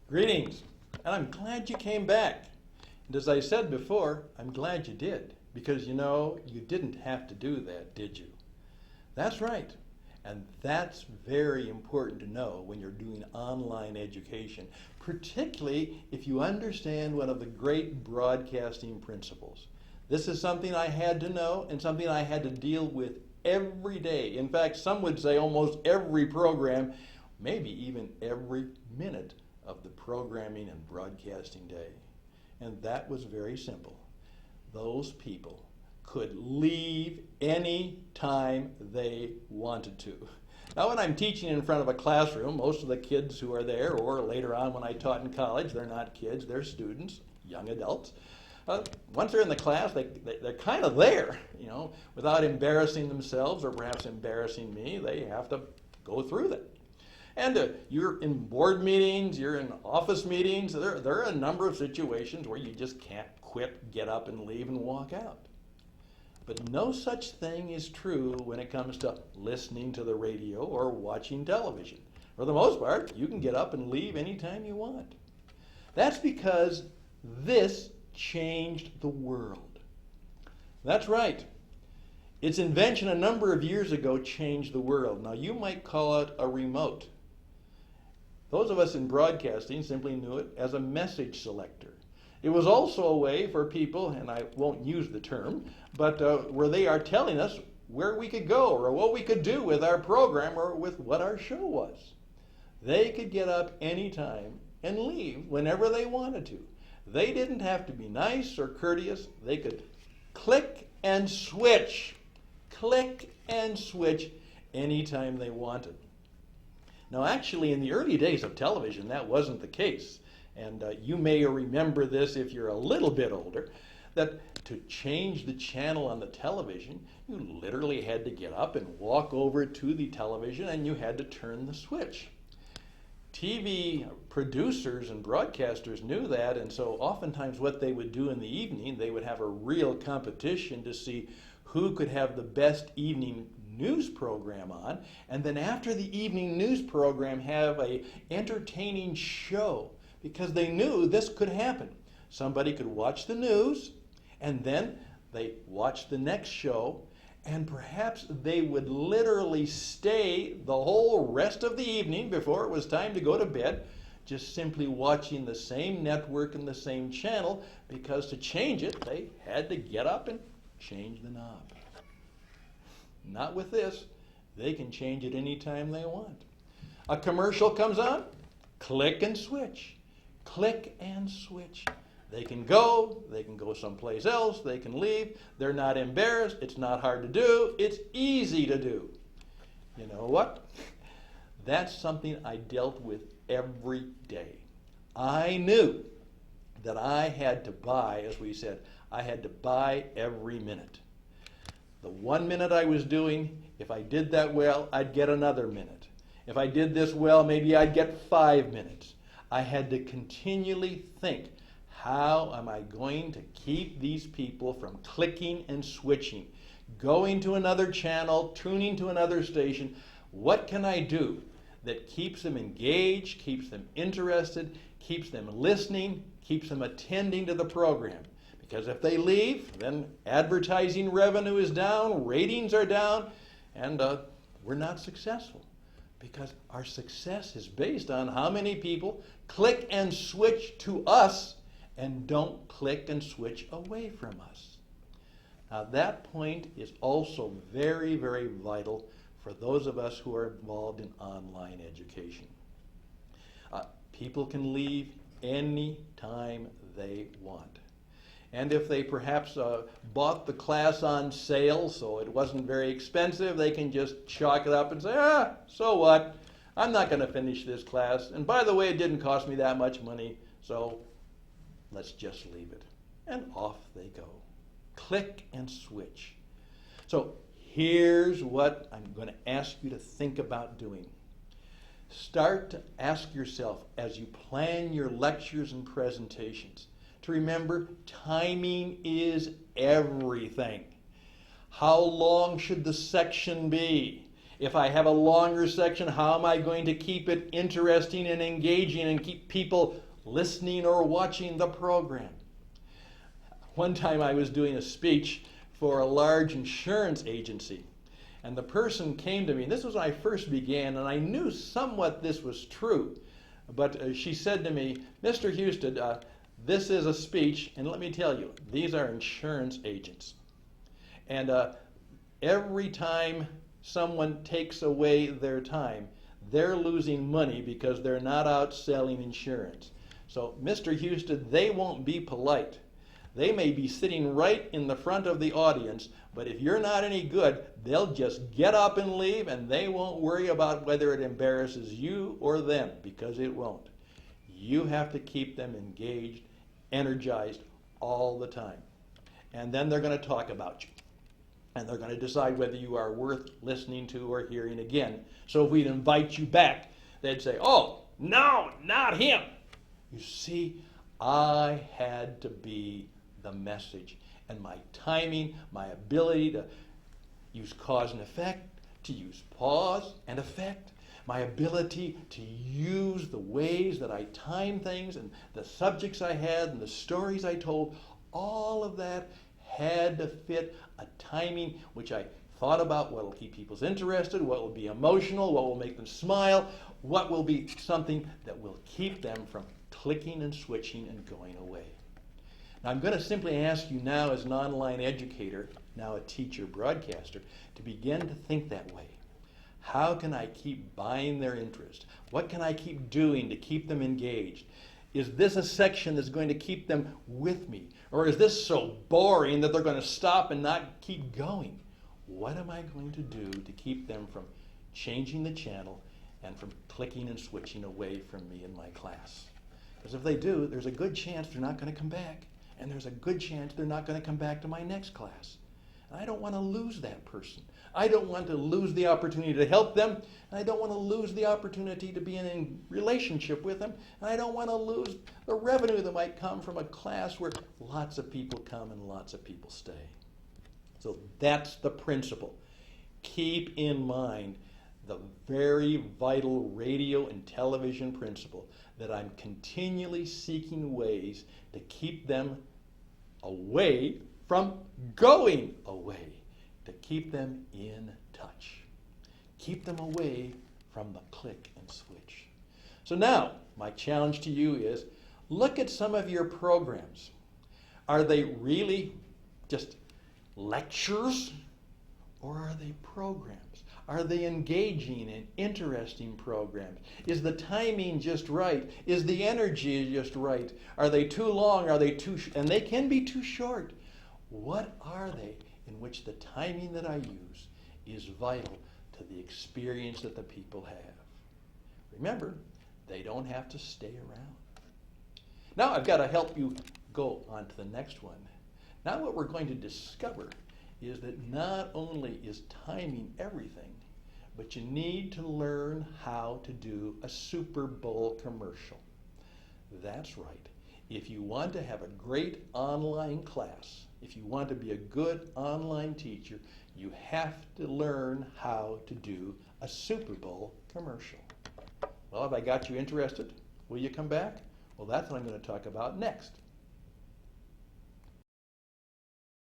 Greetings, and I'm glad you came back. And as I said before, I'm glad you did, because you didn't have to do that, did you? That's right, and that's very important to know when you're doing online education, particularly if you understand one of the great broadcasting principles. This is something I had to know and something I had to deal with every day. In fact, some would say almost every program, maybe even every minute of the programming and broadcasting day. And that was very simple. Those people could leave any time they wanted to. Now, when I'm teaching in front of a classroom, most of the kids who are there, or later on when I taught in college, they're not kids, they're students, young adults. Once they're in the class, they're kind of there, without embarrassing themselves or perhaps embarrassing me. They have to go through that. And you're in board meetings, you're in office meetings. There are a number of situations where you just can't quit, get up and leave and walk out. But no such thing is true when it comes to listening to the radio or watching television. For the most part, you can get up and leave anytime you want. That's because this changed the world. That's right. Its invention a number of years ago changed the world. Now, you might call it a remote. Those of us in broadcasting simply knew it as a message selector. It was also a way for people, and I won't use the term, but where they are telling us where we could go or what we could do with our program or with what our show was. They could get up anytime and leave whenever they wanted to. They didn't have to be nice or courteous. They could click and switch anytime they wanted. Now, actually, in the early days of television, that wasn't the case. And you may remember this if you're a little bit older, that to change the channel on the television, you literally had to get up and walk over to the television and you had to turn the switch. TV producers and broadcasters knew that, and so oftentimes what they would do in the evening, they would have a real competition to see who could have the best evening news program on, and then after the evening news program have a entertaining show, because they knew this could happen. Somebody could watch the news, and then they watch the next show, and perhaps they would literally stay the whole rest of the evening before it was time to go to bed, just simply watching the same network and the same channel, because to change it, they had to get up and change the knob. Not with this. They can change it anytime they want. A commercial comes on, click and switch. Click and switch. They can go someplace else, they can leave. They're not embarrassed. It's not hard to do. It's easy to do. You know what? That's something I dealt with every day. I knew that I had to buy, as we said, I had to buy every minute. The 1 minute I was doing, if I did that well, I'd get another minute. If I did this well, maybe I'd get 5 minutes. I had to continually think, how am I going to keep these people from clicking and switching, going to another channel, tuning to another station? What can I do that keeps them engaged, keeps them interested, keeps them listening, keeps them attending to the program? Because if they leave, then advertising revenue is down, ratings are down, and we're not successful. Because our success is based on how many people click and switch to us and don't click and switch away from us. Now, that point is also very, very vital for those of us who are involved in online education. People can leave any time they want. And if they perhaps bought the class on sale, so it wasn't very expensive, they can just chalk it up and say, so what? I'm not going to finish this class. And by the way, it didn't cost me that much money, so let's just leave it. And off they go. Click and switch. So here's what I'm going to ask you to think about doing. Start to ask yourself as you plan your lectures and presentations to remember timing is everything. How long should the section be? If I have a longer section, how am I going to keep it interesting and engaging and keep people listening or watching the program? One time I was doing a speech for a large insurance agency, and the person came to me, and this was when I first began, and I knew somewhat this was true, but she said to me, "Mr. Hustad, this is a speech, and let me tell you, these are insurance agents. And every time someone takes away their time, they're losing money because they're not out selling insurance. So, Mr. Hustad, they won't be polite. They may be sitting right in the front of the audience, but if you're not any good, they'll just get up and leave, and they won't worry about whether it embarrasses you or them, because it won't. You have to keep them engaged, energized all the time. And then they're going to talk about you. And they're going to decide whether you are worth listening to or hearing again. So if we'd invite you back, they'd say, oh, no, not him. You see, I had to be the message. And my timing, my ability to use cause and effect, to use pause and effect, my ability to use the ways that I time things and the subjects I had and the stories I told, all of that had to fit a timing which I thought about what will keep people interested, what will be emotional, what will make them smile, what will be something that will keep them from clicking and switching and going away. Now I'm going to simply ask you now as an online educator, now a teacher broadcaster, to begin to think that way. How can I keep buying their interest? What can I keep doing to keep them engaged? Is this a section that's going to keep them with me? Or is this so boring that they're going to stop and not keep going? What am I going to do to keep them from changing the channel and from clicking and switching away from me in my class? Because if they do, there's a good chance they're not going to come back. And there's a good chance they're not going to come back to my next class. And I don't want to lose that person. I don't want to lose the opportunity to help them. And I don't want to lose the opportunity to be in a relationship with them. And I don't want to lose the revenue that might come from a class where lots of people come and lots of people stay. So that's the principle. Keep in mind the very vital radio and television principle that I'm continually seeking ways to keep them away from going away, to keep them in touch. Keep them away from the click and switch. So now, my challenge to you is, look at some of your programs. Are they really just lectures, or are they programs? Are they engaging and interesting programs? Is the timing just right? Is the energy just right? Are they too long? Are they too and they can be too short. What are they in which the timing that I use is vital to the experience that the people have? Remember, they don't have to stay around. Now I've got to help you go on to the next one. Now what we're going to discover is that not only is timing everything, but you need to learn how to do a Super Bowl commercial. That's right. If you want to have a great online class, if you want to be a good online teacher, you have to learn how to do a Super Bowl commercial. Well, have I got you interested? Will you come back? Well, that's what I'm going to talk about next.